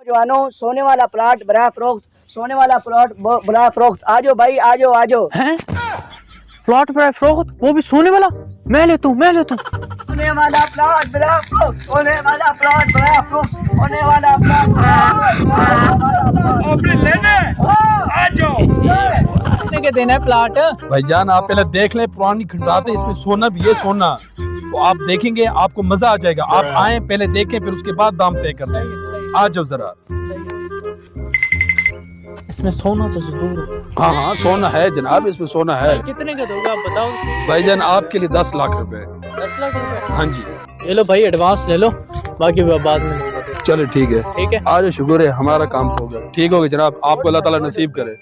जवानों, सोने वाला प्लॉट बड़ा फरोख्त, सोने वाला प्लॉट बड़ा फरोख्त। आजो भाई, आजो आजो। हैं? प्लॉट बड़ा फरोख्त, वो भी सोने वाला? मैं लेता हूँ, मैं लेता हूँ। सोने वाला प्लॉट बड़ा फरोख्त, सोने वाला प्लॉट बड़ा फरोख्त, सोने वाला प्लॉट आपने लेना है? आ जाओ। कितने के देना है प्लॉट? भाईजान आप पहले देख लें, पुरानी खंडात है, इसमें सोना भी है सोना, तो आप देखेंगे आपको मजा आ जाएगा। आप आए पहले देखें, फिर उसके बाद दाम तय कर लें। आ जाओ जरा। इसमें सोना तो जरूर है। हाँ हाँ सोना है जनाब, इसमें सोना है। कितने का दोगे आप बताओ? भाईजान आपके लिए 10 लाख रुपए। 10 लाख रुपए? हाँ जी। ले लो भाई, एडवांस ले लो, बाकी बाद में दूंगा। चलो ठीक है। ठीक है। आज शुक्र है हमारा काम तो हो गया। ठीक हो गया जनाब, आपको अल्लाह ताला नसीब करे।